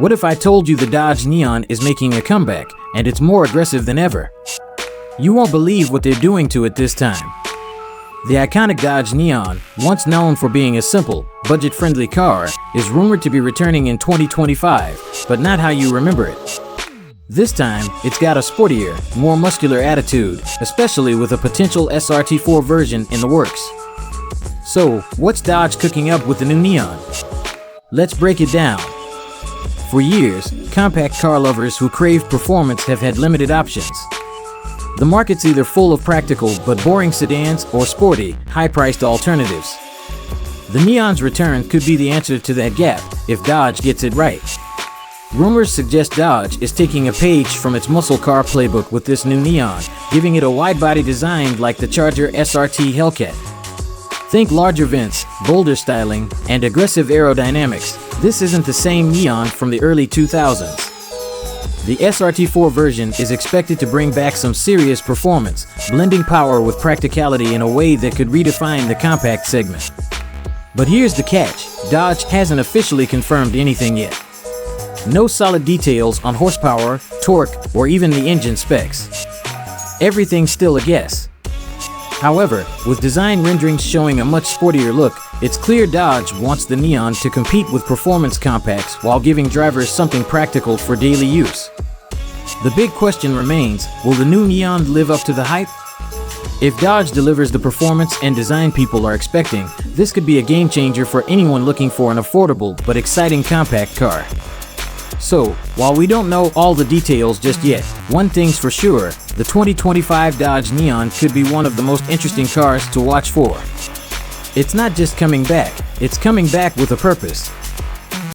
What if I told you the Dodge Neon is making a comeback, and it's more aggressive than ever? You won't believe what they're doing to it this time. The iconic Dodge Neon, once known for being a simple, budget-friendly car, is rumored to be returning in 2025, but not how you remember it. This time, it's got a sportier, more muscular attitude, especially with a potential SRT4 version in the works. So, what's Dodge cooking up with the new Neon? Let's break it down. For years, compact car lovers who crave performance have had limited options. The market's either full of practical but boring sedans or sporty, high-priced alternatives. The Neon's return could be the answer to that gap if Dodge gets it right. Rumors suggest Dodge is taking a page from its muscle car playbook with this new Neon, giving it a wide-body design like the Charger SRT Hellcat. Think larger vents, bolder styling, and aggressive aerodynamics. This isn't the same Neon from the early 2000s. The SRT4 version is expected to bring back some serious performance, blending power with practicality in a way that could redefine the compact segment. But here's the catch: Dodge hasn't officially confirmed anything yet. No solid details on horsepower, torque, or even the engine specs. Everything's still a guess. However, with design renderings showing a much sportier look, it's clear Dodge wants the Neon to compete with performance compacts while giving drivers something practical for daily use. The big question remains, will the new Neon live up to the hype? If Dodge delivers the performance and design people are expecting, this could be a game changer for anyone looking for an affordable but exciting compact car. So, while we don't know all the details just yet, one thing's for sure, the 2025 Dodge Neon could be one of the most interesting cars to watch for. It's not just coming back, it's coming back with a purpose.